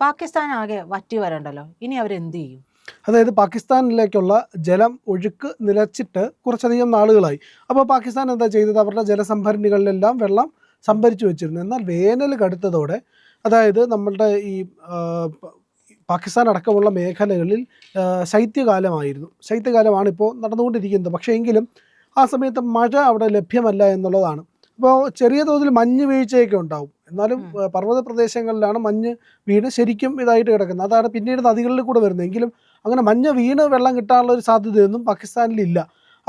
പാകിസ്ഥാൻ ആകെ വറ്റി വരണ്ടല്ലോ, ഇനി അവരെന്ത് ചെയ്യും? അതായത് പാകിസ്ഥാനിലേക്കുള്ള ജലം ഒഴുക്ക് നിലച്ചിട്ട് കുറച്ചധികം നാളുകളായി. അപ്പോൾ പാകിസ്ഥാൻ എന്താ ചെയ്തത്? അവരുടെ ജലസംഭരണികളിലെല്ലാം വെള്ളം സംഭരിച്ചു വെച്ചിരുന്നു. എന്നാൽ വേനൽ കടുത്തതോടെ, അതായത് നമ്മളുടെ ഈ പാകിസ്ഥാൻ അടക്കമുള്ള മേഖലകളിൽ ശൈത്യകാലമായിരുന്നു. ശൈത്യകാലമാണ് ഇപ്പോൾ നടന്നുകൊണ്ടിരിക്കുന്നത്. പക്ഷേ എങ്കിലും ആ സമയത്ത് മഴ അവിടെ ലഭ്യമല്ല എന്നുള്ളതാണ്. അപ്പോൾ ചെറിയ തോതിൽ മഞ്ഞ് വീഴ്ചയൊക്കെ ഉണ്ടാവും. എന്നാലും പർവ്വത പ്രദേശങ്ങളിലാണ് മഞ്ഞ് വീണ് ശരിക്കും ഇതായിട്ട് കിടക്കുന്നത്. അതാണ് പിന്നീട് നദികളിൽ കൂടെ വരുന്നത്. എങ്കിലും അങ്ങനെ മഞ്ഞ് വീണ് വെള്ളം കിട്ടാനുള്ള ഒരു സാധ്യതയൊന്നും പാകിസ്ഥാനിലില്ല.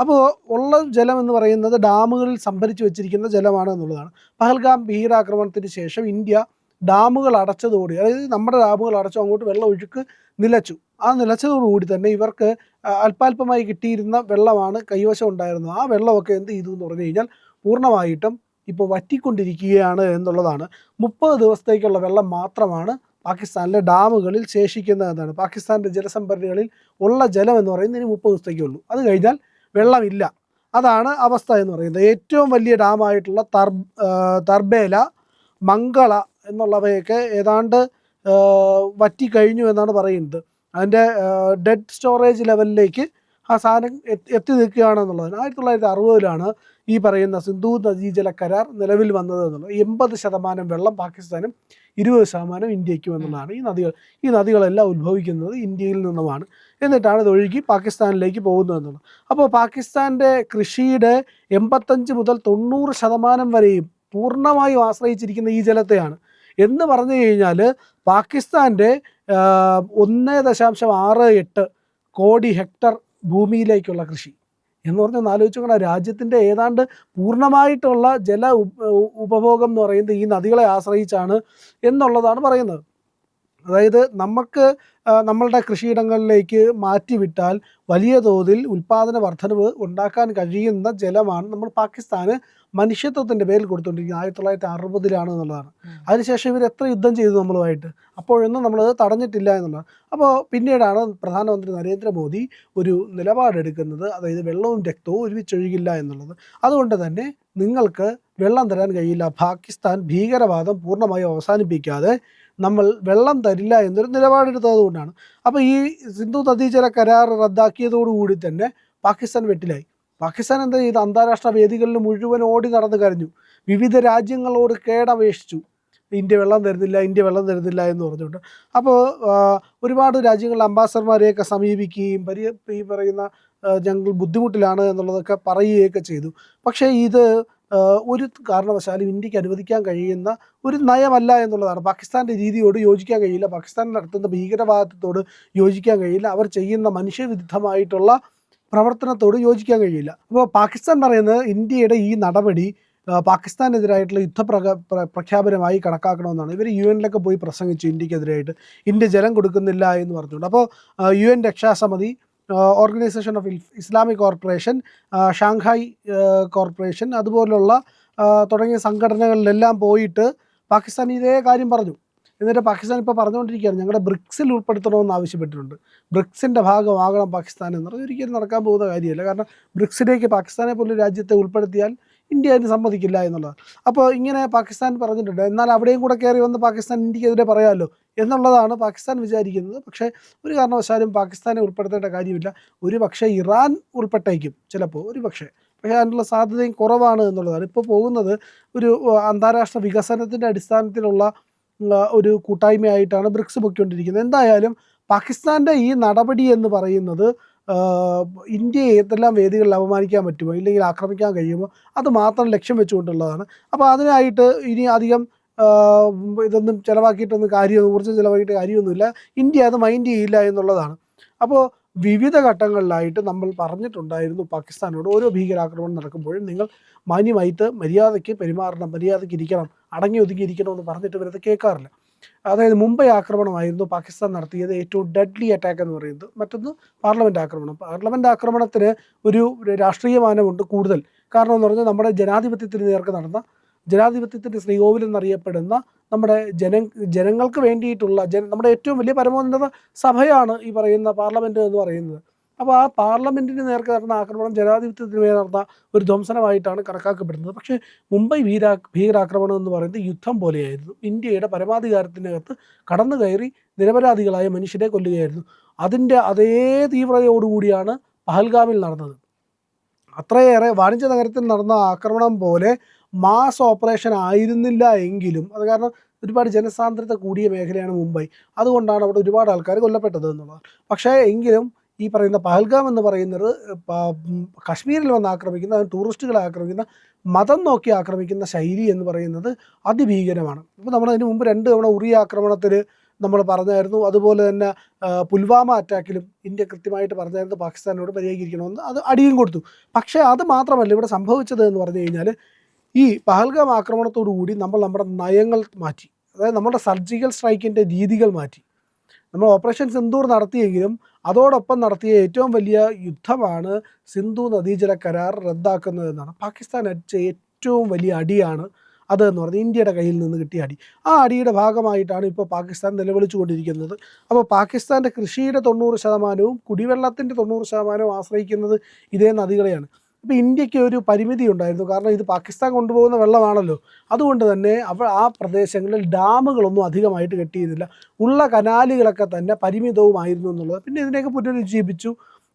അപ്പോൾ ഉള്ള ജലം എന്ന് പറയുന്നത് ഡാമുകളിൽ സംഭരിച്ചു വെച്ചിരിക്കുന്ന ജലമാണ് എന്നുള്ളതാണ്. പഹൽഗാം ഭീകരാക്രമണത്തിന് ശേഷം ഇന്ത്യ ഡാമുകൾ അടച്ചതോടെ, അതായത് നമ്മുടെ ഡാമുകൾ അടച്ചു, അങ്ങോട്ട് വെള്ളം ഒഴുക്ക് നിലച്ചു. ആ നിലച്ചതോടുകൂടി തന്നെ ഇവർക്ക് അല്പാൽപമായി കിട്ടിയിരുന്ന വെള്ളമാണ് കൈവശം ഉണ്ടായിരുന്നത്. ആ വെള്ളമൊക്കെ എന്ത് ചെയ്തു എന്ന് പറഞ്ഞു കഴിഞ്ഞാൽ പൂർണ്ണമായിട്ടും ഇപ്പോൾ വറ്റിക്കൊണ്ടിരിക്കുകയാണ് എന്നുള്ളതാണ്. 30 ദിവസത്തേക്കുള്ള വെള്ളം മാത്രമാണ് പാകിസ്ഥാനിലെ ഡാമുകളിൽ ശേഷിക്കുന്നത് എന്നാണ്. പാകിസ്ഥാൻ്റെ ജലസംഭരണികളിൽ ഉള്ള ജലം എന്ന് പറയുന്നത് ഇനി 30 ദിവസത്തേക്കേ ഉള്ളൂ. അത് കഴിഞ്ഞാൽ വെള്ളമില്ല. അതാണ് അവസ്ഥ എന്ന് പറയുന്നത്. ഏറ്റവും വലിയ ഡാമായിട്ടുള്ള തർബേല, മംഗള എന്നുള്ളവയൊക്കെ ഏതാണ്ട് വറ്റിക്കഴിഞ്ഞു എന്നാണ് പറയുന്നത്. അതിൻ്റെ ഡെഡ് സ്റ്റോറേജ് ലെവലിലേക്ക് ആ സാധനം എത്തി നിൽക്കുകയാണെന്നുള്ളതാണ്. 1960 ഈ പറയുന്ന സിന്ധു നദീജല കരാർ നിലവിൽ വന്നത് എന്നുള്ളത്. 80% വെള്ളം പാകിസ്ഥാനും 20% ഇന്ത്യയ്ക്കും എന്നുള്ളതാണ്. ഈ നദികളെല്ലാം ഉത്ഭവിക്കുന്നത് ഇന്ത്യയിൽ നിന്നുമാണ്. എന്നിട്ടാണ് ഇത് ഒഴുകി പാകിസ്ഥാനിലേക്ക് പോകുന്നത് എന്നുള്ളത്. അപ്പോൾ പാകിസ്ഥാൻ്റെ കൃഷിയുടെ 85 മുതൽ 90% വരെയും പൂർണ്ണമായും ആശ്രയിച്ചിരിക്കുന്ന ഈ ജലത്തെയാണ്. എന്ന് പറഞ്ഞു കഴിഞ്ഞാൽ പാകിസ്ഥാൻ്റെ 1.68 കോടി ഹെക്ടർ ഭൂമിയിലേക്കുള്ള കൃഷി എന്ന് പറഞ്ഞാൽ ആലോചിച്ചുകൊണ്ട് രാജ്യത്തിൻ്റെ ഏതാണ്ട് പൂർണ്ണമായിട്ടുള്ള ജല ഉപഭോഗം എന്ന് പറയുന്നത് ഈ നദികളെ ആശ്രയിച്ചാണ് എന്നുള്ളതാണ് പറയുന്നത്. അതായത് നമുക്ക് നമ്മളുടെ കൃഷിയിടങ്ങളിലേക്ക് മാറ്റിവിട്ടാൽ വലിയ തോതിൽ ഉൽപ്പാദന വർധനവ് ഉണ്ടാക്കാൻ കഴിയുന്ന ജലമാണ് നമ്മൾ പാകിസ്ഥാന് മനുഷ്യത്വത്തിൻ്റെ പേരിൽ കൊടുത്തുകൊണ്ടിരിക്കുന്നത്. 1960 എന്നുള്ളതാണ്. അതിനുശേഷം ഇവർ എത്ര യുദ്ധം ചെയ്തു നമ്മളുമായിട്ട്, അപ്പോഴൊന്നും നമ്മളത് തടഞ്ഞിട്ടില്ല എന്നുള്ളതാണ്. അപ്പോൾ പിന്നീടാണ് പ്രധാനമന്ത്രി നരേന്ദ്രമോദി ഒരു നിലപാടെടുക്കുന്നത്, അതായത് വെള്ളവും രക്തവും ഒരുമിച്ചൊഴുകില്ല എന്നുള്ളത്. അതുകൊണ്ട് തന്നെ നിങ്ങൾക്ക് വെള്ളം തരാൻ കഴിയില്ല. പാകിസ്ഥാൻ ഭീകരവാദം പൂർണ്ണമായും അവസാനിപ്പിക്കാതെ നമ്മൾ വെള്ളം തരില്ല എന്നൊരു നിലപാടെടുത്തത് കൊണ്ടാണ്. അപ്പോൾ ഈ സിന്ധു നദീജല കരാർ റദ്ദാക്കിയതോടുകൂടി തന്നെ പാകിസ്ഥാൻ വെട്ടിലായി. പാകിസ്ഥാൻ എന്താ ചെയ്ത്? അന്താരാഷ്ട്ര വേദികളിൽ മുഴുവൻ ഓടി നടന്ന് കരഞ്ഞു. വിവിധ രാജ്യങ്ങളോട് കേടപേക്ഷിച്ചു, ഇന്ത്യ വെള്ളം തരുന്നില്ല എന്ന് പറഞ്ഞുകൊണ്ട്. അപ്പോൾ ഒരുപാട് രാജ്യങ്ങളിലെ അംബാസഡർമാരെയൊക്കെ സമീപിക്കുകയും ഈ പറയുന്ന ഞങ്ങൾ ബുദ്ധിമുട്ടിലാണ് എന്നുള്ളതൊക്കെ പറയുകയൊക്കെ ചെയ്തു. പക്ഷേ ഇത് ഒരു കാരണവശാലും ഇന്ത്യക്ക് അനുവദിക്കാൻ കഴിയുന്ന ഒരു നയമല്ല എന്നുള്ളതാണ്. പാകിസ്ഥാൻ്റെ രീതിയോട് യോജിക്കാൻ കഴിയില്ല. പാകിസ്ഥാൻ നടത്തുന്ന ഭീകരവാദത്തോട് യോജിക്കാൻ കഴിയില്ല. അവർ ചെയ്യുന്ന മനുഷ്യവിരുദ്ധമായിട്ടുള്ള പ്രവർത്തനത്തോട് യോജിക്കാൻ കഴിയില്ല. അപ്പോൾ പാകിസ്ഥാൻ പറയുന്നത് ഇന്ത്യയുടെ ഈ നടപടി പാകിസ്ഥാനെതിരായിട്ടുള്ള പ്രഖ്യാപനമായി കണക്കാക്കണമെന്നാണ്. ഇവർ UN പോയി പ്രസംഗിച്ചു ഇന്ത്യക്കെതിരായിട്ട്, ഇന്ത്യ ജലം കൊടുക്കുന്നില്ല എന്ന് പറഞ്ഞുകൊണ്ട്. അപ്പോൾ UN രക്ഷാസമിതി, organisation of Islamic corporation, Shanghai corporation, അതുപോലുള്ള തുടങ്ങിയ സംഘടനകളിലെല്ലാം പോയിട്ട് പാകിസ്ഥാൻ ഇതേ കാര്യം പറഞ്ഞു. എന്നിട്ട് പാകിസ്ഥാൻ ഇപ്പോൾ പറഞ്ഞുകൊണ്ടിരിക്കുകയാണ്, ഞങ്ങളുടെ ബ്രിക്സിൽ ഉൾപ്പെടുത്തണമെന്ന് ആവശ്യപ്പെട്ടിട്ടുണ്ട്. ബ്രിക്സിൻ്റെ ഭാഗമാകണം പാകിസ്ഥാൻ എന്ന് പറഞ്ഞാൽ ഒരിക്കലും നടക്കാൻ പോകുന്ന കാര്യമല്ല. കാരണം ബ്രിക്സിലേക്ക് പാകിസ്ഥാനെ പോലൊരു രാജ്യത്തെ ഉൾപ്പെടുത്തിയാൽ ഇന്ത്യ അതിന് സമ്മതിക്കില്ല എന്നുള്ളതാണ്. അപ്പോൾ ഇങ്ങനെ പാകിസ്ഥാൻ പറഞ്ഞിട്ടുണ്ട്. എന്നാൽ അവിടെയും കൂടെ കയറി വന്ന് പാകിസ്ഥാൻ ഇന്ത്യക്കെതിരെ പറയാമല്ലോ എന്നുള്ളതാണ് പാകിസ്ഥാൻ വിചാരിക്കുന്നത്. പക്ഷേ ഒരു കാരണവശാലും പാകിസ്ഥാനെ ഉൾപ്പെടുത്തേണ്ട കാര്യമില്ല. ഒരു പക്ഷേ ഇറാൻ ഉൾപ്പെട്ടേക്കും ചിലപ്പോൾ, പക്ഷേ അതിനുള്ള സാധ്യതയും കുറവാണ് എന്നുള്ളതാണ്. ഇപ്പോൾ പോകുന്നത് ഒരു അന്താരാഷ്ട്ര വികസനത്തിൻ്റെ അടിസ്ഥാനത്തിലുള്ള ഒരു കൂട്ടായ്മയായിട്ടാണ് ബ്രിക്സ് പൊയ്ക്കൊണ്ടിരിക്കുന്നത്. എന്തായാലും പാകിസ്ഥാൻ്റെ ഈ നടപടി എന്ന് പറയുന്നത് ഇന്ത്യയെ ഏതെല്ലാം വേദികളിൽ അപമാനിക്കാൻ പറ്റുമോ, ഇല്ലെങ്കിൽ ആക്രമിക്കാൻ കഴിയുമോ, അത് മാത്രം ലക്ഷ്യം വെച്ചുകൊണ്ടുള്ളതാണ്. അപ്പോൾ അതിനായിട്ട് ഇനി അധികം ഇതൊന്നും ചിലവാക്കിയിട്ടൊന്നും ഊർജ്ജം ചിലവാക്കിയിട്ട് കാര്യമൊന്നുമില്ല. ഇന്ത്യ അത് മൈൻഡ് ചെയ്യില്ല എന്നുള്ളതാണ്. അപ്പോൾ വിവിധ ഘട്ടങ്ങളിലായിട്ട് നമ്മൾ പറഞ്ഞിട്ടുണ്ടായിരുന്നു പാകിസ്ഥാനോട്, ഓരോ ഭീകരാക്രമണം നടക്കുമ്പോഴും നിങ്ങൾ മാന്യമായിട്ട് മര്യാദയ്ക്ക് പെരുമാറണം, മര്യാദയ്ക്ക് ഇരിക്കണം, അടങ്ങി ഒതുങ്ങിയിരിക്കണമെന്ന് പറഞ്ഞിട്ട് ഇവരത് കേൾക്കാറില്ല. അതായത് മുംബൈ ആക്രമണമായിരുന്നു പാകിസ്ഥാൻ നടത്തിയത് ഏറ്റവും ഡെഡ്ലി അറ്റാക്ക് എന്ന് പറയുന്നത്. മറ്റൊന്ന് പാർലമെൻറ്റ് ആക്രമണത്തിന് ഒരു രാഷ്ട്രീയ മാനമുണ്ട് കൂടുതൽ. കാരണം എന്ന് പറഞ്ഞാൽ നമ്മുടെ ജനാധിപത്യത്തിന് നേർക്ക് നടന്ന, ജനാധിപത്യത്തിൻ്റെ ശ്രീകോവിൽ എന്നറിയപ്പെടുന്ന നമ്മുടെ ജനങ്ങൾക്ക് വേണ്ടിയിട്ടുള്ള നമ്മുടെ ഏറ്റവും വലിയ പരമോന്നത സഭയാണ് ഈ പറയുന്ന പാർലമെൻറ്റ് എന്ന് പറയുന്നത്. അപ്പോൾ ആ പാർലമെൻറ്റിന് നേർക്ക് നടന്ന ആക്രമണം ജനാധിപത്യത്തിന് മേൽ നടന്ന ഒരു ധ്വംസനമായിട്ടാണ് കണക്കാക്കപ്പെടുന്നത്. പക്ഷേ മുംബൈ ഭീകരാക്രമണം എന്ന് പറയുന്നത് യുദ്ധം പോലെയായിരുന്നു. ഇന്ത്യയുടെ പരമാധികാരത്തിനകത്ത് കടന്നു കയറി നിരപരാധികളായ മനുഷ്യരെ കൊല്ലുകയായിരുന്നു. അതിൻ്റെ അതേ തീവ്രതയോടുകൂടിയാണ് പഹൽഗാമിൽ നടന്നത്. അത്രയേറെ വാണിജ്യ നഗരത്തിൽ നടന്ന ആക്രമണം പോലെ മാസ് ഓപ്പറേഷൻ ആയിരുന്നില്ല എങ്കിലും, അത് കാരണം ഒരുപാട് ജനസാന്ദ്രത കൂടിയ മേഖലയാണ് മുംബൈ, അതുകൊണ്ടാണ് അവിടെ ഒരുപാട് ആൾക്കാർ കൊല്ലപ്പെട്ടത് എന്നുള്ളത്. പക്ഷേ എങ്കിലും ഈ പറയുന്ന പഹൽഗാം എന്ന് പറയുന്നത് കശ്മീരിൽ വന്ന് ആക്രമിക്കുന്ന, ടൂറിസ്റ്റുകളെ ആക്രമിക്കുന്ന, മതം നോക്കി ആക്രമിക്കുന്ന ശൈലി എന്ന് പറയുന്നത് അതിഭീകരമാണ്. ഇപ്പോൾ നമ്മൾ അതിന് മുമ്പ് 2 തവണ ഉറി ആക്രമണത്തിൽ നമ്മൾ പറഞ്ഞായിരുന്നു. അതുപോലെ തന്നെ പുൽവാമ അറ്റാക്കിലും ഇന്ത്യ കൃത്യമായിട്ട് പറഞ്ഞായിരുന്നു പാകിസ്ഥാനോട് പരിഹരിക്കണമെന്ന്. അത് അടിയും കൊടുത്തു. പക്ഷേ അത് മാത്രമല്ല ഇവിടെ സംഭവിച്ചത് എന്ന് പറഞ്ഞു കഴിഞ്ഞാൽ, ഈ പഹൽഗാം ആക്രമണത്തോടു കൂടി നമ്മൾ നമ്മുടെ നയങ്ങൾ മാറ്റി. അതായത് നമ്മുടെ സർജിക്കൽ സ്ട്രൈക്കിൻ്റെ രീതികൾ മാറ്റി. നമ്മൾ ഓപ്പറേഷൻ സിന്ദൂർ നടത്തിയെങ്കിലും അതോടൊപ്പം നടത്തിയ ഏറ്റവും വലിയ യുദ്ധമാണ് സിന്ധു നദീജല കരാർ റദ്ദാക്കുന്നതെന്നാണ്. പാകിസ്ഥാൻ അടിച്ച ഏറ്റവും വലിയ അടിയാണ് അതെന്ന് പറഞ്ഞാൽ ഇന്ത്യയുടെ കയ്യിൽ നിന്ന് കിട്ടിയ അടി. ആ അടിയുടെ ഭാഗമായിട്ടാണ് ഇപ്പോൾ പാകിസ്ഥാൻ നിലവിളിച്ചു കൊണ്ടിരിക്കുന്നത്. അപ്പോൾ പാകിസ്ഥാൻ്റെ കൃഷിയുടെ 90% കുടിവെള്ളത്തിൻ്റെ 90% ആശ്രയിക്കുന്നത് ഇതേ നദികളെയാണ്. ഇപ്പോൾ ഇന്ത്യക്ക് ഒരു പരിമിതി ഉണ്ടായിരുന്നു. കാരണം ഇത് പാകിസ്ഥാൻ കൊണ്ടുപോകുന്ന വെള്ളമാണല്ലോ. അതുകൊണ്ട് തന്നെ ആ പ്രദേശങ്ങളിൽ ഡാമുകളൊന്നും അധികമായിട്ട് കെട്ടിയിരുന്നില്ല. ഉള്ള കനാലുകളൊക്കെ തന്നെ പരിമിതവുമായിരുന്നു എന്നുള്ളത്. പിന്നെ ഇതിനെയൊക്കെ പുനരുജ്ജീവിപ്പിച്ചു.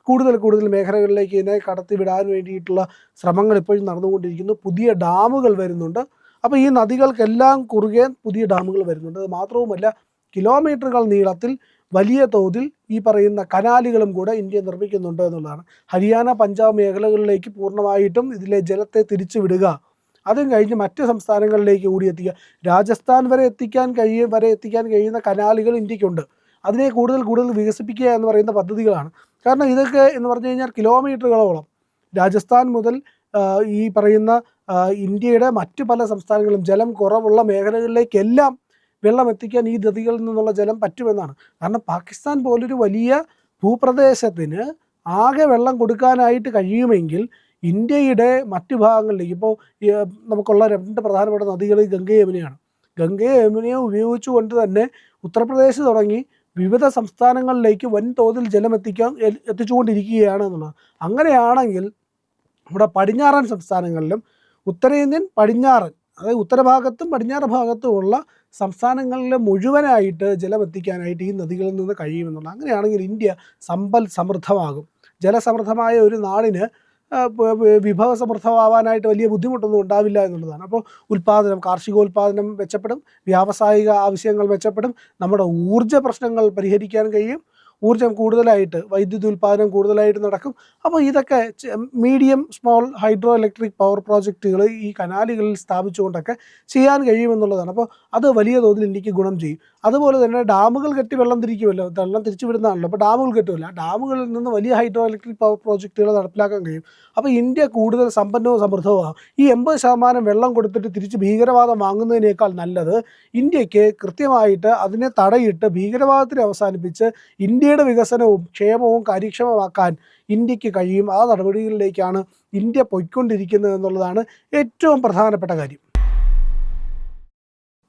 കൂടുതൽ മേഖലകളിലേക്ക് ഇതിനെ കടത്തിവിടാൻ വേണ്ടിയിട്ടുള്ള ശ്രമങ്ങൾ ഇപ്പോഴും നടന്നുകൊണ്ടിരിക്കുന്നു. പുതിയ ഡാമുകൾ വരുന്നുണ്ട്. അപ്പോൾ ഈ നദികൾക്കെല്ലാം കുറുകെ പുതിയ ഡാമുകൾ വരുന്നുണ്ട്. അത് മാത്രവുമല്ല, കിലോമീറ്ററുകൾ നീളത്തിൽ വലിയ തോതിൽ ഈ പറയുന്ന കനാലുകളും കൂടെ ഇന്ത്യ നിർമ്മിക്കുന്നുണ്ട് എന്നുള്ളതാണ്. ഹരിയാന, പഞ്ചാബ് മേഖലകളിലേക്ക് പൂർണ്ണമായിട്ടും ഇതിലെ ജലത്തെ തിരിച്ചു വിടുക, അതും കഴിഞ്ഞ് മറ്റ് സംസ്ഥാനങ്ങളിലേക്ക് കൂടി എത്തിക്കുക, രാജസ്ഥാൻ വരെ എത്തിക്കാൻ കഴിയുന്ന കനാലുകൾ ഇന്ത്യക്കുണ്ട്. അതിനെ കൂടുതൽ വികസിപ്പിക്കുക എന്ന് പറയുന്ന പദ്ധതികളാണ്. കാരണം ഇതൊക്കെ എന്ന് പറഞ്ഞു കഴിഞ്ഞാൽ കിലോമീറ്ററുകളോളം രാജസ്ഥാൻ മുതൽ ഈ പറയുന്ന ഇന്ത്യയുടെ മറ്റു പല സംസ്ഥാനങ്ങളും ജലം കുറവുള്ള മേഖലകളിലേക്കെല്ലാം വെള്ളം എത്തിക്കാൻ ഈ നദികളിൽ നിന്നുള്ള ജലം പറ്റുമെന്നാണ്. കാരണം പാകിസ്ഥാൻ പോലൊരു വലിയ ഭൂപ്രദേശത്തിന് ആകെ വെള്ളം കൊടുക്കാനായിട്ട് കഴിയുമെങ്കിൽ ഇന്ത്യയുടെ മറ്റു ഭാഗങ്ങളിലേക്ക്, ഇപ്പോൾ നമുക്കുള്ള 2 പ്രധാനപ്പെട്ട നദികൾ ഗംഗയും യമുനയാണ്. ഗംഗയും യമുനയും ഉപയോഗിച്ചുകൊണ്ട് തന്നെ ഉത്തർപ്രദേശ് തുടങ്ങി വിവിധ സംസ്ഥാനങ്ങളിലേക്ക് വൻതോതിൽ ജലം എത്തിച്ചുകൊണ്ടിരിക്കുകയാണ് എന്നുള്ളത്. അങ്ങനെയാണെങ്കിൽ നമ്മുടെ പടിഞ്ഞാറൻ സംസ്ഥാനങ്ങളിലും ഉത്തരേന്ത്യൻ പടിഞ്ഞാറൻ, അതായത് ഉത്തരഭാഗത്തും പടിഞ്ഞാറ് ഭാഗത്തുമുള്ള സംസ്ഥാനങ്ങളിൽ മുഴുവനായിട്ട് ജലം എത്തിക്കാനായിട്ട് ഈ നദികളിൽ നിന്ന് കഴിയുമെന്നുള്ളത്. അങ്ങനെയാണെങ്കിൽ ഇന്ത്യ സമൃദ്ധമാകും. ജലസമൃദ്ധമായ ഒരു നാടിന് വിഭവസമൃദ്ധമാവാനായിട്ട് വലിയ ബുദ്ധിമുട്ടൊന്നും ഉണ്ടാവില്ല എന്നുള്ളതാണ്. അപ്പോൾ കാർഷികോൽപാദനം മെച്ചപ്പെടും, വ്യാവസായിക ആവശ്യങ്ങൾ മെച്ചപ്പെടും, നമ്മുടെ ഊർജ്ജ പ്രശ്നങ്ങൾ പരിഹരിക്കാൻ കഴിയും, ഊർജ്ജം കൂടുതലായിട്ട്, വൈദ്യുതി ഉൽപ്പാദനം കൂടുതലായിട്ട് നടക്കും. അപ്പോൾ ഇതൊക്കെ medium small hydro electric power പ്രോജക്റ്റുകൾ ഈ കനാലുകളിൽ സ്ഥാപിച്ചുകൊണ്ടൊക്കെ ചെയ്യാൻ കഴിയുമെന്നുള്ളതാണ്. അപ്പോൾ അത് വലിയ തോതിൽ ഇന്ത്യക്ക് ഗുണം ചെയ്യും. അതുപോലെ തന്നെ ഡാമുകൾ കെട്ടി വെള്ളം തിരിച്ചു വിടുന്നതാണല്ലോ. അപ്പോൾ ഡാമുകൾ കെട്ടുമല്ല, ഡാമുകളിൽ നിന്ന് വലിയ ഹൈഡ്രോ ഇലക്ട്രിക് പവർ പ്രോജക്റ്റുകൾ നടപ്പിലാക്കാൻ കഴിയും. അപ്പോൾ ഇന്ത്യ കൂടുതൽ സമ്പന്നവും സമൃദ്ധവുമാകും. ഈ 80% വെള്ളം കൊടുത്തിട്ട് തിരിച്ച് ഭീകരവാദം വാങ്ങുന്നതിനേക്കാൾ നല്ലത് ഇന്ത്യക്ക് കൃത്യമായിട്ട് അതിനെ തടയിട്ട് ഭീകരവാദത്തിനെ അവസാനിപ്പിച്ച് ഇന്ത്യയുടെ വികസനവും ക്ഷേമവും കാര്യക്ഷമമാക്കാൻ ഇന്ത്യക്ക് കഴിയും. ആ നടപടികളിലേക്കാണ് ഇന്ത്യ പോയിക്കൊണ്ടിരിക്കുന്നത് എന്നുള്ളതാണ് ഏറ്റവും പ്രധാനപ്പെട്ട കാര്യം.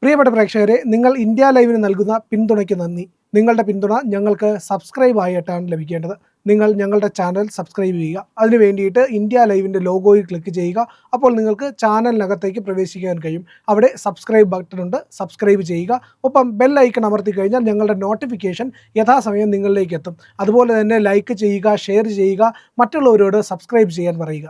പ്രിയപ്പെട്ട പ്രേക്ഷകരെ, നിങ്ങൾ ഇന്ത്യ ലൈവിന് നൽകുന്ന പിന്തുണയ്ക്ക് നന്ദി. നിങ്ങളുടെ പിന്തുണ ഞങ്ങൾക്ക് സബ്സ്ക്രൈബായിട്ടാണ് ലഭിക്കേണ്ടത്. നിങ്ങൾ ഞങ്ങളുടെ ചാനൽ സബ്സ്ക്രൈബ് ചെയ്യുക. അതിനു വേണ്ടിയിട്ട് ഇന്ത്യ ലൈവിൻ്റെ ലോഗോയിൽ ക്ലിക്ക് ചെയ്യുക. അപ്പോൾ നിങ്ങൾക്ക് ചാനലിനകത്തേക്ക് പ്രവേശിക്കാൻ കഴിയും. അവിടെ സബ്സ്ക്രൈബ് ബട്ടൺ ഉണ്ട്, സബ്സ്ക്രൈബ് ചെയ്യുക. ഒപ്പം ബെൽ ഐക്കൺ അമർത്തി കഴിഞ്ഞാൽ ഞങ്ങളുടെ നോട്ടിഫിക്കേഷൻ യഥാസമയം നിങ്ങളിലേക്ക് എത്തും. അതുപോലെ തന്നെ ലൈക്ക് ചെയ്യുക, ഷെയർ ചെയ്യുക, മറ്റുള്ളവരോട് സബ്സ്ക്രൈബ് ചെയ്യാൻ പറയുക.